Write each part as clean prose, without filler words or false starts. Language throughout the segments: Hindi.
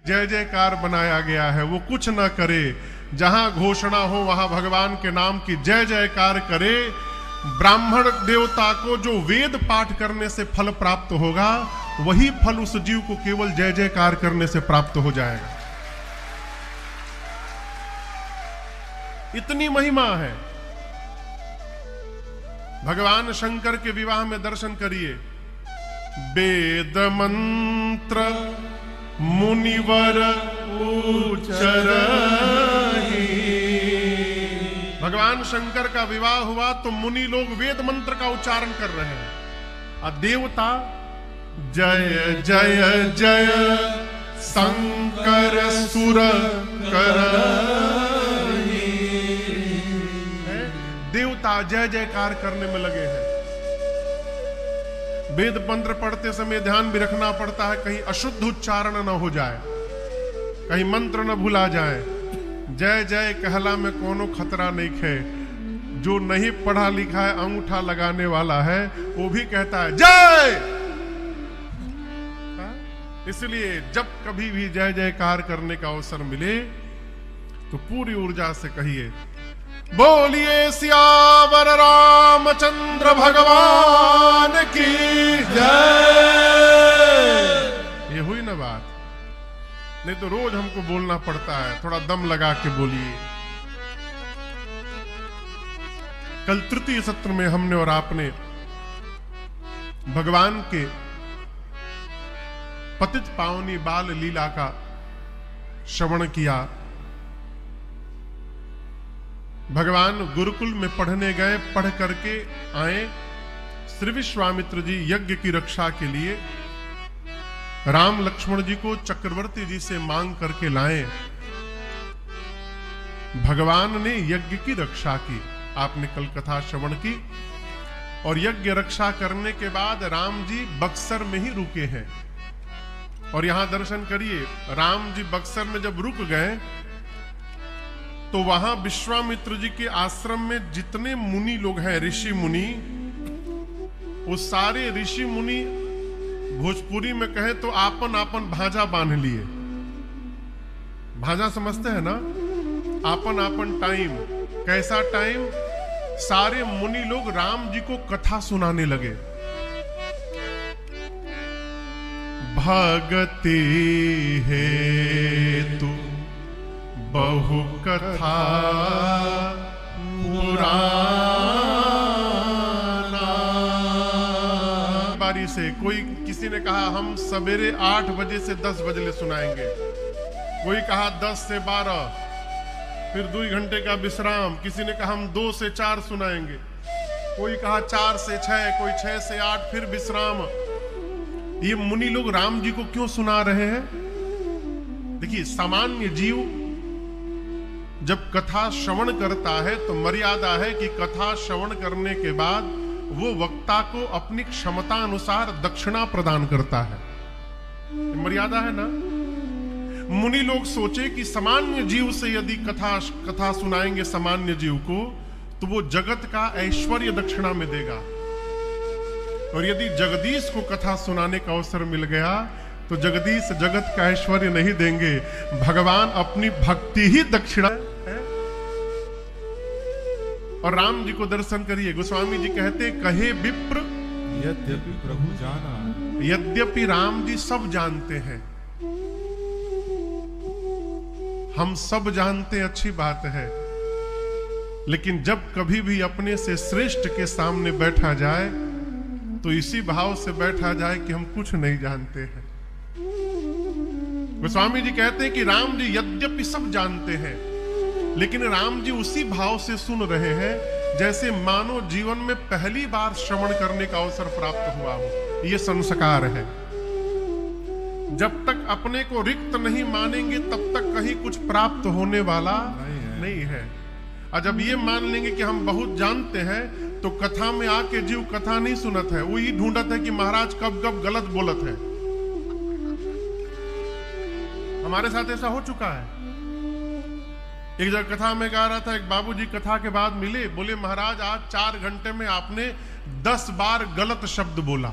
जय जयकार बनाया गया है, वो कुछ न करे, जहां घोषणा हो वहां भगवान के नाम की जय जयकार करे। ब्राह्मण देवता को जो वेद पाठ करने से फल प्राप्त होगा, वही फल उस जीव को केवल जय जयकार करने से प्राप्त हो जाएगा। इतनी महिमा है। भगवान शंकर के विवाह में दर्शन करिए, वेद मंत्र मुनिवर उच्चरहि। भगवान शंकर का विवाह हुआ तो मुनि लोग वेद मंत्र का उच्चारण कर रहे हैं, और देवता जय जय जय शंकर सुर कर। देवता जय जयकार करने में लगे हैं। वेद मंत्र पढ़ते समय ध्यान भी रखना पड़ता है, कहीं अशुद्ध उच्चारण न हो जाए, कहीं मंत्र न भुला जाए। जय जय कहला में कोनो खतरा नहीं है। जो नहीं पढ़ा लिखा है, अंगूठा लगाने वाला है, वो भी कहता है जय। इसलिए जब कभी भी जय जयकार करने का अवसर मिले तो पूरी ऊर्जा से कहिए, बोलिए सियावर रामचंद्र भगवान की जय। ये हुई ना बात? नहीं तो रोज हमको बोलना पड़ता है, थोड़ा दम लगा के बोलिए। कल तृतीय सत्र में हमने और आपने भगवान के पतित पावनी बाल लीला का श्रवण किया। भगवान गुरुकुल में पढ़ने गए, पढ़ करके आए। श्री विश्वामित्र जी यज्ञ की रक्षा के लिए राम लक्ष्मण जी को चक्रवर्ती जी से मांग करके लाए। भगवान ने यज्ञ की रक्षा की। आपने कल कथा श्रवण की। और यज्ञ रक्षा करने के बाद राम जी बक्सर में ही रुके हैं। और यहां दर्शन करिए, राम जी बक्सर में जब रुक गए तो वहां विश्वामित्र जी के आश्रम में जितने मुनि लोग हैं, ऋषि मुनि, वो सारे ऋषि मुनि भोजपुरी में कहे तो आपन आपन भाजा बांध लिए। भाजा समझते हैं ना? आपन आपन टाइम। कैसा टाइम? सारे मुनि लोग राम जी को कथा सुनाने लगे। भगति हेतु बहु कथा पुराना। बारी से कोई किसी ने कहा हम सवेरे 8 बजे से 10 बजे सुनाएंगे, कोई कहा 10 से 12, फिर 2 घंटे का विश्राम। किसी ने कहा हम 2 से 4 सुनाएंगे, कोई कहा 4 से 6, कोई 6 से 8, फिर विश्राम। ये मुनि लोग राम जी को क्यों सुना रहे हैं? देखिए, सामान्य जीव जब कथा श्रवण करता है तो मर्यादा है कि कथा श्रवण करने के बाद वो वक्ता को अपनी क्षमता अनुसार दक्षिणा प्रदान करता है। मर्यादा है ना? मुनि लोग सोचे कि सामान्य जीव से यदि कथा सुनाएंगे सामान्य जीव को, तो वो जगत का ऐश्वर्य दक्षिणा में देगा। और यदि जगदीश को कथा सुनाने का अवसर मिल गया तो जगदीश जगत का ऐश्वर्य नहीं देंगे, भगवान अपनी भक्ति ही दक्षिणा है। और राम जी को दर्शन करिए, गोस्वामी जी कहते कहे विप्र यद्यपि प्रभु जाना। यद्यपि राम जी सब जानते हैं, हम सब जानते, अच्छी बात है, लेकिन जब कभी भी अपने से श्रेष्ठ के सामने बैठा जाए तो इसी भाव से बैठा जाए कि हम कुछ नहीं जानते हैं। गोस्वामी जी कहते हैं कि राम जी यद्यपि सब जानते हैं, लेकिन राम जी उसी भाव से सुन रहे हैं जैसे मानो जीवन में पहली बार श्रवण करने का अवसर प्राप्त हुआ हो। ये संस्कार है। जब तक अपने को रिक्त नहीं मानेंगे तब तक कहीं कुछ प्राप्त होने वाला नहीं है। और जब ये मान लेंगे कि हम बहुत जानते हैं तो कथा में आके जीव कथा नहीं सुनत है, वो ही ढूंढत है कि महाराज कब कब गलत बोलत है। हमारे साथ ऐसा हो चुका है। एक जगह कथा में गा रहा था, एक बाबूजी कथा के बाद मिले, बोले महाराज आज 4 घंटे में आपने 10 बार गलत शब्द बोला।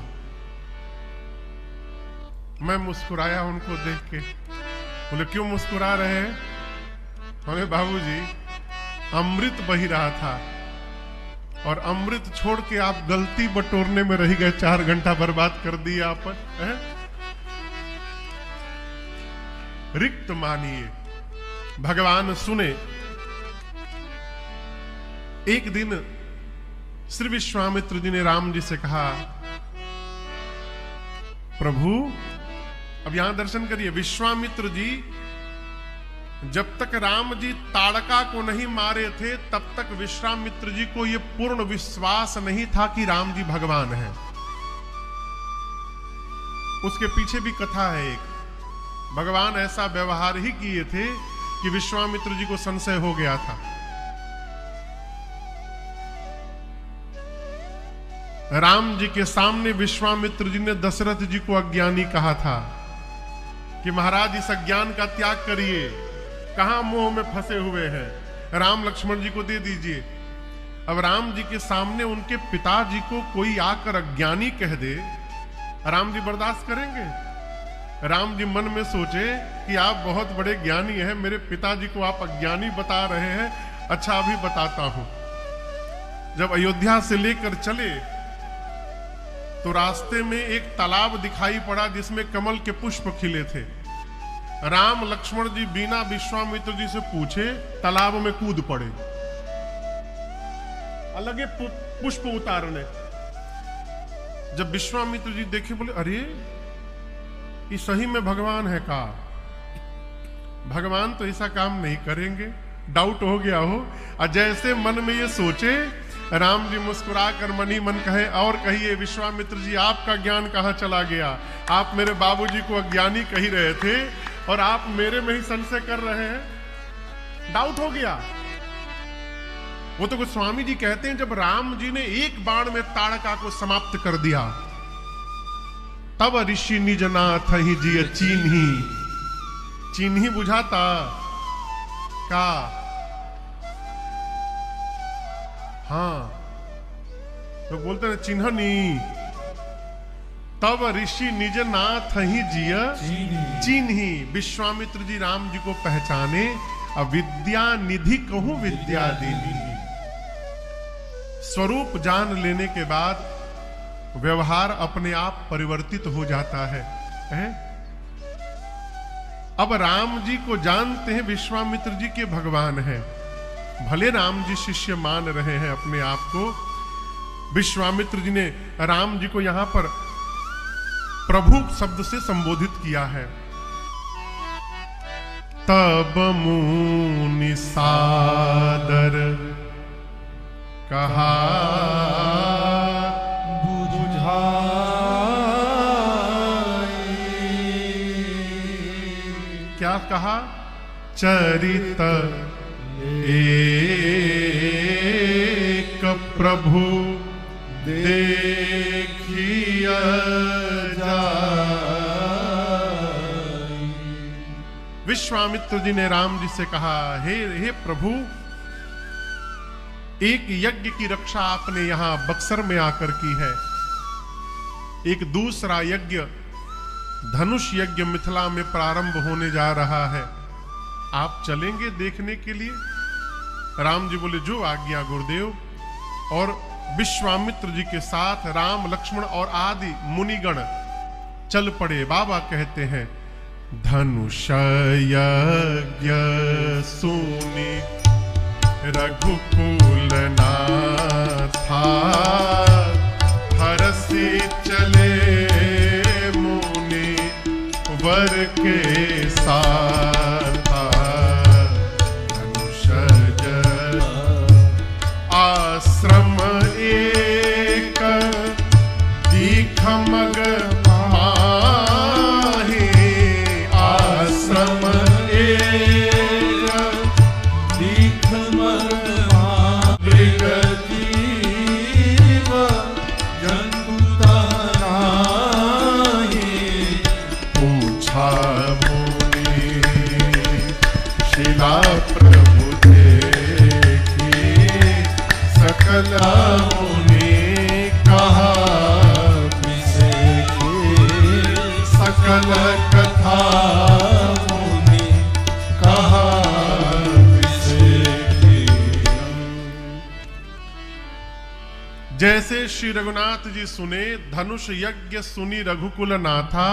मैं मुस्कुराया उनको देख के, बोले क्यों मुस्कुरा रहे हैं? हमें बाबूजी अमृत बही रहा था और अमृत छोड़ के आप गलती बटोरने में रह गए, 4 घंटा बर्बाद कर दिया आप। रिक्त मानिए, भगवान सुने। एक दिन श्री विश्वामित्र जी ने राम जी से कहा, प्रभु, अब यहां दर्शन करिए, विश्वामित्र जी जब तक राम जी ताड़का को नहीं मारे थे तब तक विश्वामित्र जी को यह पूर्ण विश्वास नहीं था कि राम जी भगवान हैं। उसके पीछे भी कथा है एक। भगवान ऐसा व्यवहार ही किए थे कि विश्वामित्र जी को संशय हो गया था। राम जी के सामने विश्वामित्र जी ने दशरथ जी को अज्ञानी कहा था कि महाराज इस अज्ञान का त्याग करिए, कहां मोह में फंसे हुए हैं, राम लक्ष्मण जी को दे दीजिए। अब राम जी के सामने उनके पिताजी को कोई आकर अज्ञानी कह दे, राम जी बर्दाश्त करेंगे? राम जी मन में सोचे कि आप बहुत बड़े ज्ञानी हैं, मेरे पिताजी को आप अज्ञानी बता रहे हैं, अच्छा अभी बताता हूं। जब अयोध्या से लेकर चले तो रास्ते में एक तालाब दिखाई पड़ा जिसमें कमल के पुष्प खिले थे। राम लक्ष्मण जी बिना विश्वामित्र जी से पूछे तालाब में कूद पड़े, अलगे पुष्प उतारने। जब विश्वामित्र जी देखे बोले, अरे ये सही में भगवान है का? भगवान तो ऐसा काम नहीं करेंगे, डाउट हो गया हो। और जैसे मन में ये सोचे, राम जी मुस्कुरा कर मन ही मन कहे, और कहिए विश्वामित्र जी आपका ज्ञान कहां चला गया? आप मेरे बाबूजी को अज्ञानी कही रहे थे और आप मेरे में ही संशय कर रहे हैं। डाउट हो गया। वो तो गोस्वामी जी कहते हैं, जब राम जी ने एक बाण में ताड़का को समाप्त कर दिया, तब ऋषि निज नाथ ही जी चीन्ही। चीन्ही बुझाता का? हाँ, तो बोलते हैं चिन्हनी। तब ऋषि निज नाथ ही जिय चिन्ही। विश्वामित्र जी राम जी को पहचाने, अविद्या निधि कहूं विद्या दीनी। स्वरूप जान लेने के बाद व्यवहार अपने आप परिवर्तित हो जाता है। अब राम जी को जानते हैं विश्वामित्र जी के भगवान हैं, भले राम जी शिष्य मान रहे हैं अपने आप को। विश्वामित्र जी ने राम जी को यहां पर प्रभु शब्द से संबोधित किया है। तब मुनि सादर कहा क्या कहा? चरित एक प्रभु देखिया जाए। विश्वामित्र जी ने राम जी से कहा, हे प्रभु, एक यज्ञ की रक्षा आपने यहां बक्सर में आकर की है, एक दूसरा यज्ञ धनुष यज्ञ मिथिला में प्रारंभ होने जा रहा है, आप चलेंगे देखने के लिए? राम जी बोले, जो आज्ञा गुरुदेव। और विश्वामित्र जी के साथ राम लक्ष्मण और आदि मुनिगण चल पड़े। बाबा कहते हैं, धनुष यज्ञ सुनी रघुकुल नाथा, हरसि चले मुनि वर के साथा। धनुषज आश्रम एक दीख मग माही। आश्रम एक दीख मग माही। जीव जंतु नाही। पूछा मुनि शिला प्रभु देखी। सकल मुनि कहा सकल कथा मुनि जैसे श्री रघुनाथ जी सुने धनुष यज्ञ सुनी रघुकुल नाथा,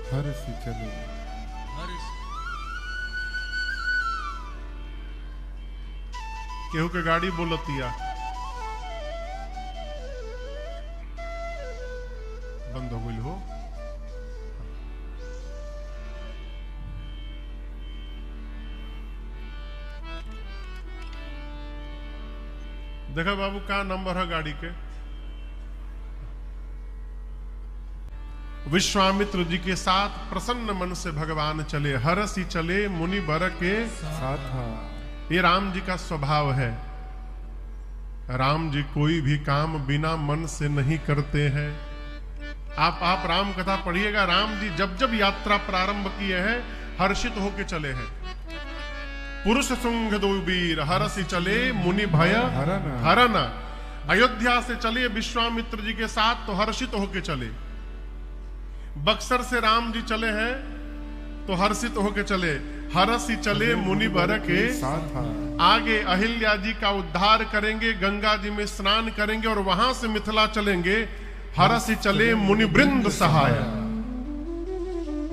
हर सी चलो केहू के गाड़ी बोलतिया बंद हो गई हो। देखा बाबू का नंबर है गाड़ी के। विश्वामित्र जी के साथ प्रसन्न मन से भगवान चले, हरसी चले मुनि बर के साथ। ये राम जी का स्वभाव है। राम जी कोई भी काम बिना मन से नहीं करते हैं। आप राम कथा पढ़िएगा, राम जी जब जब यात्रा प्रारंभ किए हैं हर्षित होके चले हैं। पुरुष सुंग दो वीर हरसी चले मुनि भय हरन। अयोध्या से चले विश्वामित्र जी के साथ तो हर्षित होके चले। बक्सर से राम जी चले हैं तो हर्षित होके चले, हरसी चले मुनि बर के साथ। आगे अहिल्या जी का उद्धार करेंगे, गंगा जी में स्नान करेंगे और वहां से मिथिला चलेंगे। हरसी चले मुनि वृंद सहाय।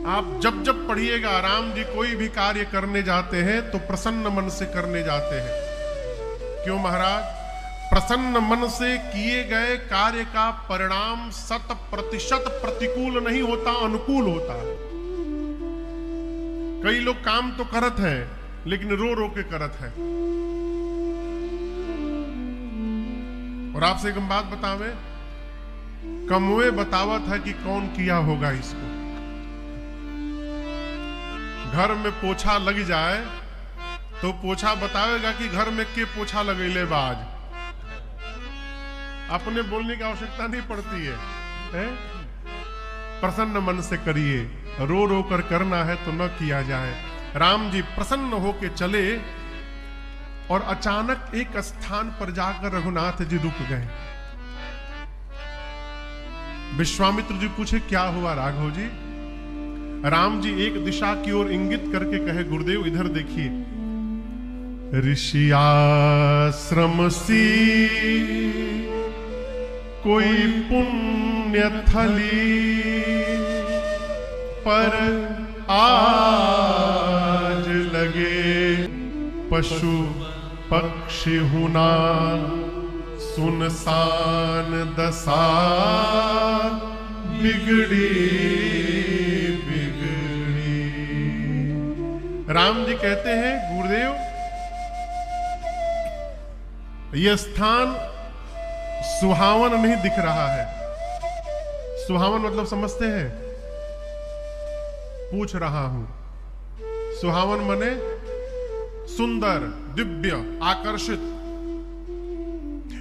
आप जब जब पढ़िएगा राम जी कोई भी कार्य करने जाते हैं तो प्रसन्न मन से करने जाते हैं। क्यों महाराज? प्रसन्न मन से किए गए कार्य का परिणाम 100% प्रतिकूल नहीं होता, अनुकूल होता है। कई लोग काम तो करत हैं लेकिन रो रो के करत है। और आपसे एक बात बतावे, कमवे बतावत है कि कौन किया होगा इसको। घर में पोछा लग जाए तो पोछा बतावेगा कि घर में के पोछा लगेले बाज। अपने बोलने की आवश्यकता नहीं पड़ती है? प्रसन्न मन से करिए, रो रो कर करना है तो न किया जाए। राम जी प्रसन्न होके चले और अचानक एक स्थान पर जाकर रघुनाथ जी रुक गए। विश्वामित्र जी पूछे क्या हुआ राघव जी? राम जी एक दिशा की ओर इंगित करके कहे गुरुदेव इधर देखिए। ऋषि आश्रम सी कोई पुण्य थली, पर आज लगे पशु पक्षी हुना, सुनसान दशा बिगड़ी बिगड़ी। राम जी कहते हैं गुरुदेव यह स्थान सुहावन नहीं दिख रहा है। सुहावन मतलब समझते हैं? पूछ रहा हूं। सुहावन माने सुंदर, दिव्य, आकर्षित।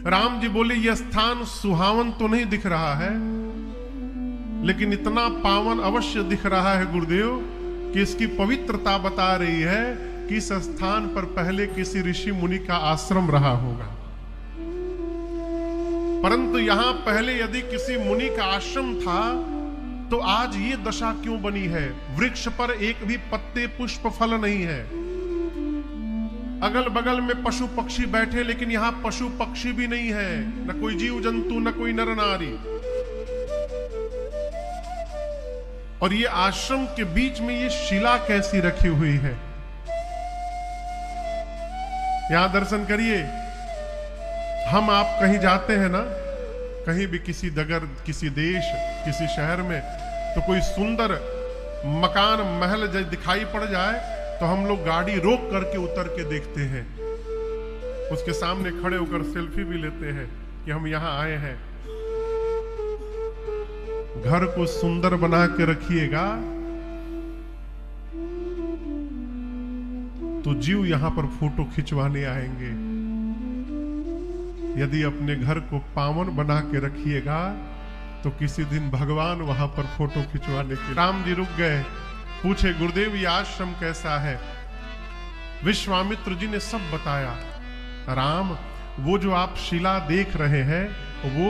राम जी बोले यह स्थान सुहावन तो नहीं दिख रहा है लेकिन इतना पावन अवश्य दिख रहा है गुरुदेव कि इसकी पवित्रता बता रही है कि इस स्थान पर पहले किसी ऋषि मुनि का आश्रम रहा होगा। परंतु यहां पहले यदि किसी मुनि का आश्रम था तो आज ये दशा क्यों बनी है? वृक्ष पर एक भी पत्ते पुष्प फल नहीं है। अगल बगल में पशु पक्षी बैठे लेकिन यहां पशु पक्षी भी नहीं है, न कोई जीव जंतु, न कोई नर नारी। और ये आश्रम के बीच में ये शिला कैसी रखी हुई है? यहां दर्शन करिए। हम आप कहीं जाते हैं ना, कहीं भी किसी नगर, किसी देश, किसी शहर में, तो कोई सुंदर मकान महल जब दिखाई पड़ जाए तो हम लोग गाड़ी रोक करके उतर के देखते हैं, उसके सामने खड़े होकर सेल्फी भी लेते हैं कि हम यहां आए हैं। घर को सुंदर बना के रखिएगा तो जीव यहां पर फोटो खिंचवाने आएंगे। यदि अपने घर को पावन बना के रखिएगा तो किसी दिन भगवान वहां पर फोटो खिंचवाने के। राम जी रुक गए, पूछे गुरुदेव ये आश्रम कैसा है? विश्वामित्र जी ने सब बताया। राम वो जो आप शिला देख रहे हैं वो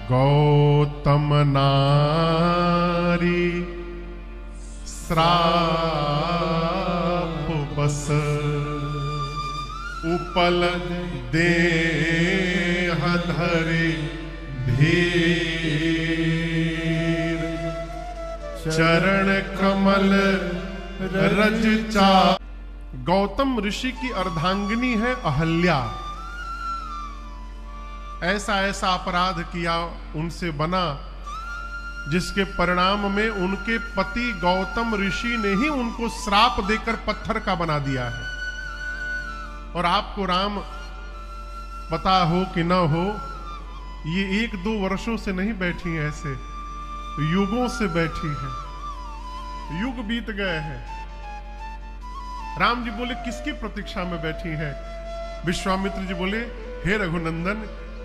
गौतम नारी श्राप बस उपल देह धरे धीर, चरण कमल रज चा। गौतम ऋषि की अर्धांगिनी है अहल्या। ऐसा ऐसा अपराध किया, उनसे बना, जिसके परिणाम में उनके पति गौतम ऋषि ने ही उनको श्राप देकर पत्थर का बना दिया है। और आपको राम पता हो कि न हो, ये 1-2 वर्षों से नहीं बैठी हैं, ऐसे युगों से बैठी हैं। युग बीत गए हैं। राम जी बोले किसकी प्रतीक्षा में बैठी हैं? विश्वामित्र जी बोले हे रघुनंदन,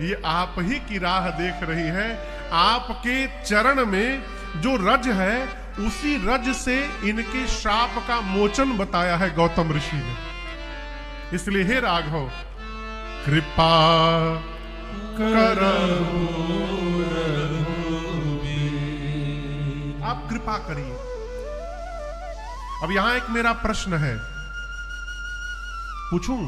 ये आप ही की राह देख रही है। आपके चरण में जो रज है, उसी रज से इनके श्राप का मोचन बताया है गौतम ऋषि ने। इसलिए हे राघव, कृपा करो, आप कृपा करिए। अब यहां एक मेरा प्रश्न है, पूछूं?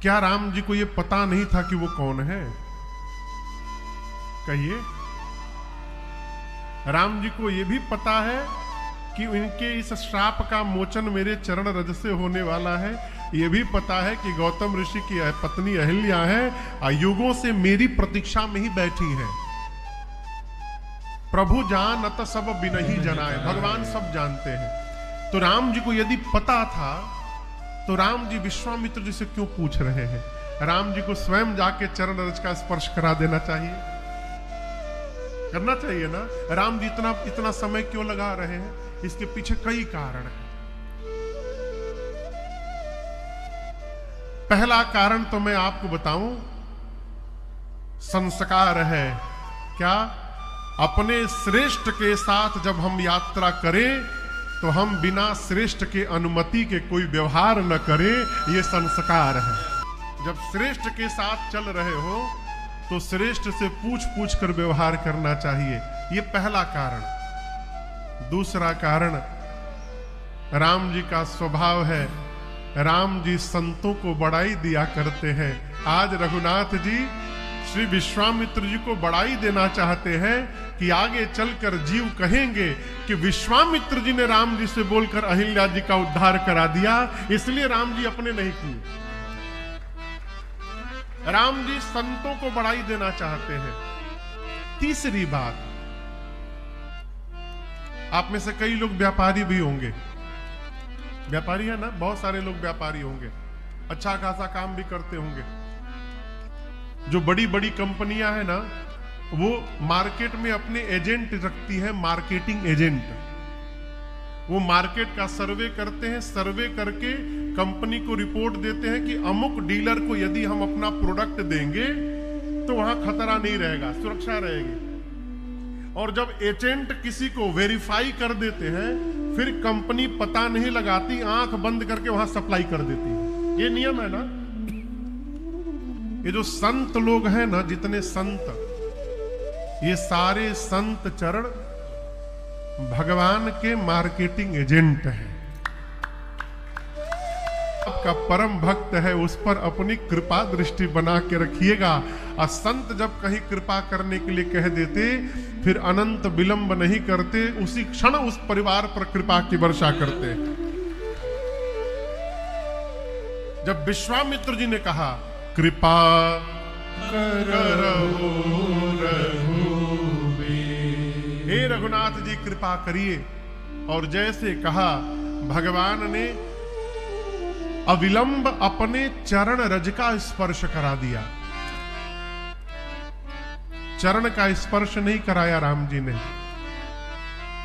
क्या राम जी को यह पता नहीं था कि वो कौन है? कहिए। राम जी को यह भी पता है कि इनके इस श्राप का मोचन मेरे चरण रज से होने वाला है। यह भी पता है कि गौतम ऋषि की पत्नी अहिल्या है, युगों से मेरी प्रतीक्षा में ही बैठी है। प्रभु जानत सब बिनहि जनाए, भगवान सब जानते हैं। तो राम जी को यदि पता था तो राम जी विश्वामित्र जी से क्यों पूछ रहे हैं? राम जी को स्वयं जाके चरण रज का स्पर्श करा देना चाहिए, करना चाहिए ना। राम जी इतना समय क्यों लगा रहे हैं? इसके पीछे कई कारण हैं। पहला कारण तो मैं आपको बताऊं, संस्कार है। क्या? अपने श्रेष्ठ के साथ जब हम यात्रा करें तो हम बिना श्रेष्ठ के अनुमति के कोई व्यवहार न करें, ये संस्कार है। जब श्रेष्ठ के साथ चल रहे हो तो श्रेष्ठ से पूछ कर व्यवहार करना चाहिए, ये पहला कारण। दूसरा कारण, राम जी का स्वभाव है, राम जी संतों को बड़ाई दिया करते हैं। आज रघुनाथ जी श्री विश्वामित्र जी को बड़ाई देना चाहते हैं कि आगे चलकर जीव कहेंगे कि विश्वामित्र जी ने राम जी से बोलकर अहिल्या जी का उद्धार करा दिया, इसलिए राम जी अपने नहीं किए। राम जी संतों को बड़ाई देना चाहते हैं। तीसरी बात, आप में से कई लोग व्यापारी भी होंगे, व्यापारी है ना, बहुत सारे लोग व्यापारी होंगे, अच्छा खासा काम भी करते होंगे। जो बड़ी बड़ी कंपनियां हैं ना, वो मार्केट में अपने एजेंट रखती है, मार्केटिंग एजेंट। वो मार्केट का सर्वे करते हैं, सर्वे करके कंपनी को रिपोर्ट देते हैं कि अमुक डीलर को यदि हम अपना प्रोडक्ट देंगे तो वहां खतरा नहीं रहेगा, सुरक्षा रहेगी। और जब एजेंट किसी को वेरीफाई कर देते हैं, फिर कंपनी पता नहीं लगाती, आंख बंद करके वहां सप्लाई कर देती है। ये नियम है ना। ये जो संत लोग हैं ना, जितने संत, ये सारे संत चरण भगवान के मार्केटिंग एजेंट हैं। आपका परम भक्त है, उस पर अपनी कृपा दृष्टि बना के रखिएगा। और संत जब कहीं कृपा करने के लिए कह देते, फिर अनंत विलंब नहीं करते, उसी क्षण उस परिवार पर कृपा की वर्षा करते। जब विश्वामित्र जी ने कहा कृपा करो रघुवीर, हे रघुनाथ जी कृपा करिए, और जैसे कहा भगवान ने अविलंब अपने चरण रज का स्पर्श करा दिया। चरण का स्पर्श नहीं कराया राम जी ने,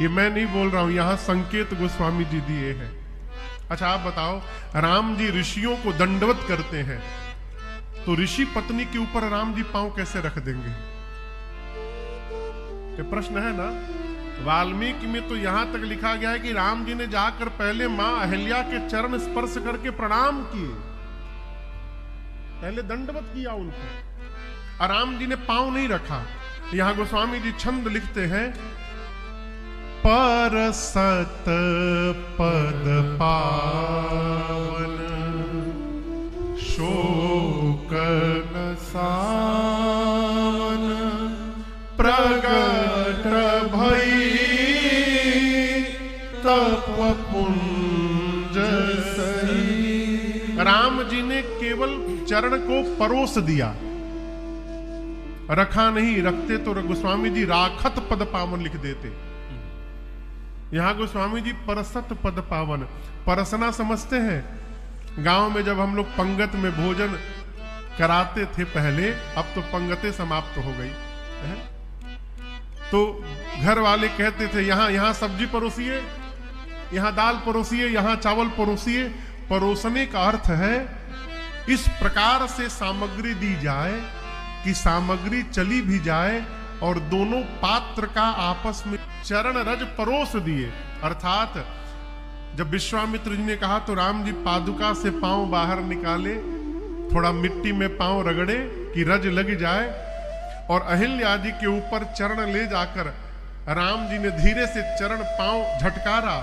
ये मैं नहीं बोल रहा हूं, यहां संकेत गोस्वामी जी दिए हैं। अच्छा आप बताओ, राम जी ऋषियों को दंडवत करते हैं, तो ऋषि पत्नी के ऊपर राम जी पांव कैसे रख देंगे? ये प्रश्न है ना। वाल्मीकि में तो यहां तक लिखा गया है कि राम जी ने जाकर पहले मां अहिल्या के चरण स्पर्श करके प्रणाम किए, पहले दंडवत किया उनको, और राम जी ने पांव नहीं रखा। यहां गोस्वामी जी छंद लिखते हैं, पर सत पद पावन शोक न सावन प्रगट भई तप पुंज सही। राम जी ने केवल चरण को परोस दिया, रखा नहीं। रखते तो गोस्वामी जी राखत पद पावन लिख देते। यहां गोस्वामी जी परसत पद पावन, परसना समझते हैं। गांव में जब हम लोग पंगत में भोजन कराते थे पहले, अब तो पंगतें समाप्त हो गई है, तो घर वाले कहते थे यहां सब्जी परोसिए, यहां दाल परोसिए, यहां चावल परोसिए। परोसने का अर्थ है इस प्रकार से सामग्री दी जाए कि सामग्री चली भी जाए और दोनों पात्र का आपस में चरण रज परोस दिए। अर्थात जब विश्वामित्र जी ने कहा तो राम जी पादुका से पांव बाहर निकाले, थोड़ा मिट्टी में पांव रगड़े कि रज लग जाए, और अहिल्या जी के ऊपर चरण ले जाकर राम जी ने धीरे से चरण पांव झटकारा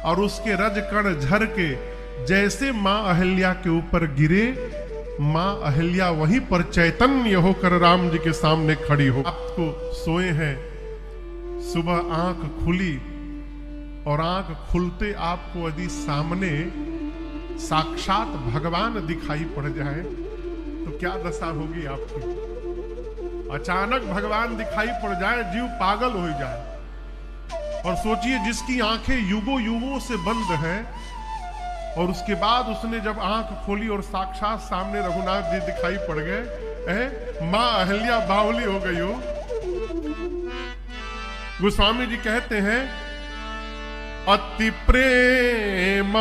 और उसके रज कण झर के जैसे मां अहिल्या के ऊपर गिरे, मां अहिल्या वहीं पर चैतन्य होकर राम जी के सामने खड़ी हो। आपको सोए हैं, सुबह आंख खुली और आंख खुलते आपको यदि सामने साक्षात भगवान दिखाई पड़ जाए तो क्या दशा होगी आपकी। अचानक भगवान दिखाई पड़ जाए, जीव पागल हो जाए। और सोचिए जिसकी आंखें युगों युगों से बंद है और उसके बाद उसने जब आंख खोली और साक्षात सामने रघुनाथ जी दिखाई पड़ गए, मां अहिल्या बावली हो गई हो। गोस्वामी जी कहते हैं अति प्रेम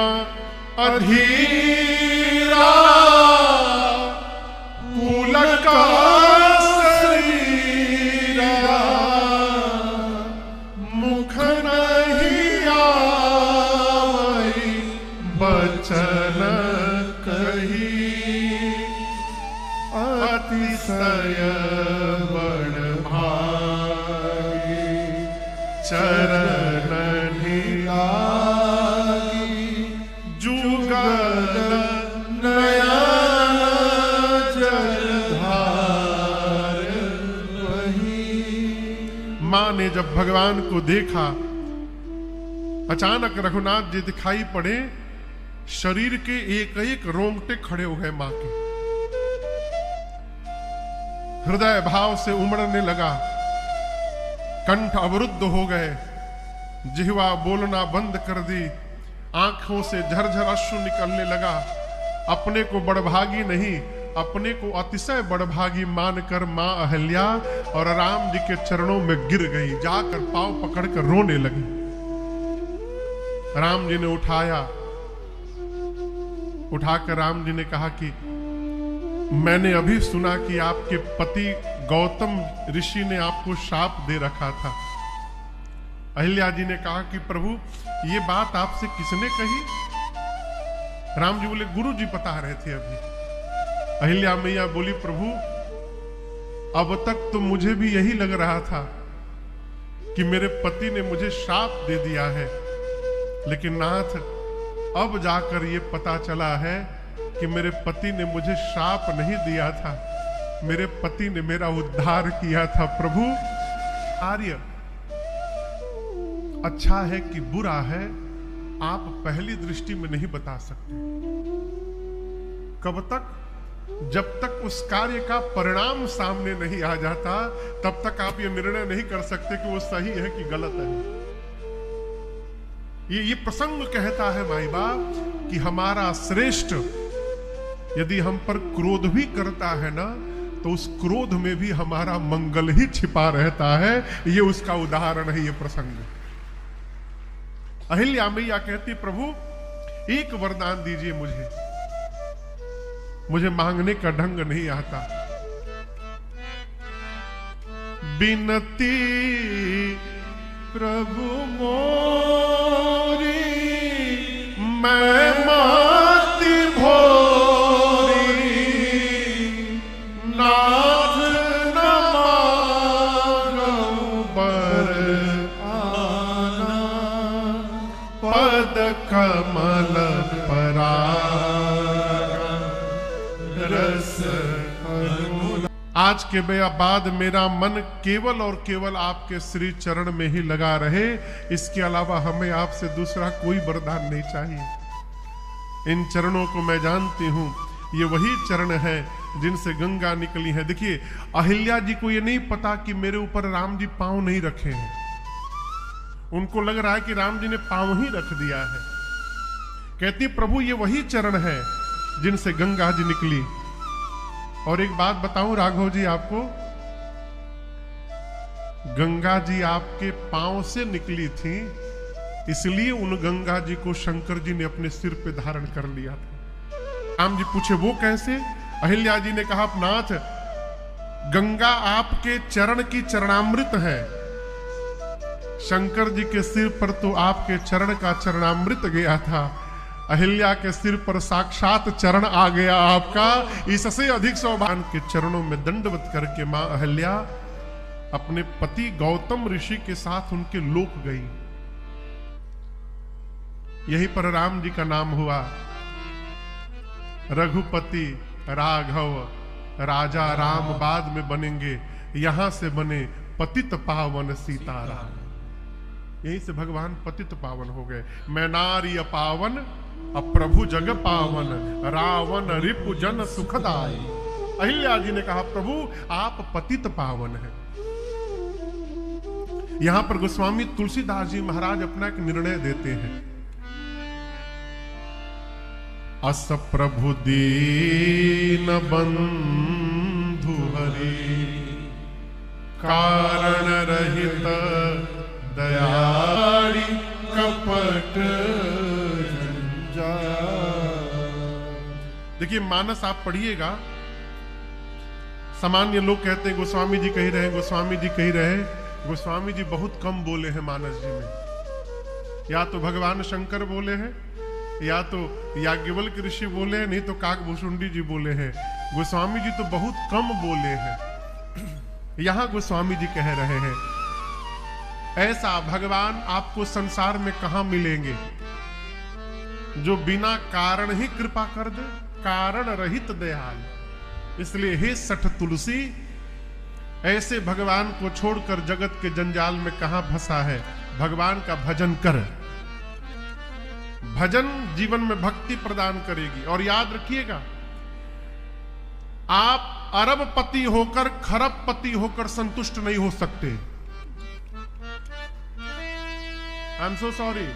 अधीरा पुलक शरीरा मुख नहीं आवै बचन कही अतिशय बड़ भागी चरण निलागी जुगल नयन जलधार वही। मां ने जब भगवान को देखा, अचानक रघुनाथ जी दिखाई पड़े, शरीर के एक एक रोंगटे खड़े हो गए मां के, हृदय भाव से उमड़ने लगा, कंठ अवरुद्ध हो गए, जिह्वा बोलना बंद कर दी, आंखों से झरझर अश्रु निकलने लगा। अपने को बड़भागी नहीं, अपने को अतिशय बड़भागी मानकर मां अहिल्या और राम जी के चरणों में गिर गई, जाकर पांव पकड़कर रोने लगी। राम जी ने उठाकर राम जी ने कहा कि मैंने अभी सुना कि आपके पति गौतम ऋषि ने आपको शाप दे रखा था। अहिल्या जी ने कहा कि प्रभु ये बात आपसे किसने कही। राम जी बोले गुरु जी बता रहे थे अभी। अहिल्या मैया बोली प्रभु अब तक तो मुझे भी यही लग रहा था कि मेरे पति ने मुझे शाप दे दिया है, लेकिन नाथ अब जाकर ये पता चला है कि मेरे पति ने मुझे शाप नहीं दिया था, मेरे पति ने मेरा उद्धार किया था। प्रभु आर्य अच्छा है कि बुरा है आप पहली दृष्टि में नहीं बता सकते। कब तक? जब तक उस कार्य का परिणाम सामने नहीं आ जाता तब तक आप ये निर्णय नहीं कर सकते कि वो सही है कि गलत है। ये प्रसंग कहता है माई बाप कि हमारा श्रेष्ठ यदि हम पर क्रोध भी करता है ना तो उस क्रोध में भी हमारा मंगल ही छिपा रहता है। ये उसका उदाहरण है ये प्रसंग। अहिल्या मैया कहती प्रभु एक वरदान दीजिए मुझे मांगने का ढंग नहीं आता। बिनती प्रभु मोरी मैं माती भोरी नाथ न मांगूं बर आना पद कमल पराग रस अनुराग। आज के बाद मेरा मन केवल और केवल आपके श्री चरण में ही लगा रहे, इसके अलावा हमें आपसे दूसरा कोई वरदान नहीं चाहिए। इन चरणों को मैं जानती हूं, ये वही चरण है जिनसे गंगा निकली है। देखिए, अहिल्या जी को ये नहीं पता कि मेरे ऊपर राम जी पांव नहीं रखे हैं। उनको लग रहा है कि राम जी ने पांव ही रख दिया है। कहती प्रभु ये वही चरण है जिनसे गंगा जी निकली। और एक बात बताऊं राघव जी आपको, गंगा जी आपके पांव से निकली थी, इसलिए उन गंगा जी को शंकर जी ने अपने सिर पे धारण कर लिया था। राम जी पूछे वो कैसे? अहिल्या जी ने कहा नाथ, गंगा आपके चरण की चरणामृत है। शंकर जी के सिर पर तो आपके चरण का चरणामृत गया था, अहिल्या के सिर पर साक्षात चरण आ गया आपका। इससे अधिक सौभाग्य के चरणों में दंडवत करके मां अहिल्या अपने पति गौतम ऋषि के साथ उनके लोक गई। यहीं पर राम जी का नाम हुआ रघुपति राघव, राजा राम बाद में बनेंगे, यहां से बने पतित पावन सीताराम। यहीं से भगवान पतित पावन हो गए। मैं नारी पावन अप्रभु जग पावन, रावण रिपु जन सुखदाई। अहिल्या जी ने कहा प्रभु आप पतित पावन हैं। यहां पर गोस्वामी तुलसीदास जी महाराज अपना एक निर्णय देते हैं। अस प्रभु दीन बंधु हरि, कारण रहित दयाड़ी कपट देखिए मानस आप पढ़िएगा, सामान्य लोग कहते हैं गोस्वामी जी कह रहे हैं, गोस्वामी जी कह रहे हैं। गोस्वामी जी बहुत कम बोले हैं मानस जी में। या तो भगवान शंकर बोले हैं, या तो याज्ञवल्क्य ऋषि बोले हैं, नहीं तो काकभूषुंडी जी बोले हैं। गोस्वामी जी तो बहुत कम बोले हैं। यहां गोस्वामी जी कह रहे हैं ऐसा भगवान आपको संसार में कहां मिलेंगे जो बिना कारण ही कृपा कर दे, कारण रहित दयाल। इसलिए हे सठ तुलसी, ऐसे भगवान को छोड़कर जगत के जंजाल में कहां फंसा है। भगवान का भजन कर। भजन जीवन में भक्ति प्रदान करेगी। और याद रखिएगा, आप अरबपति होकर खरबपति होकर संतुष्ट नहीं हो सकते। I am so sorry.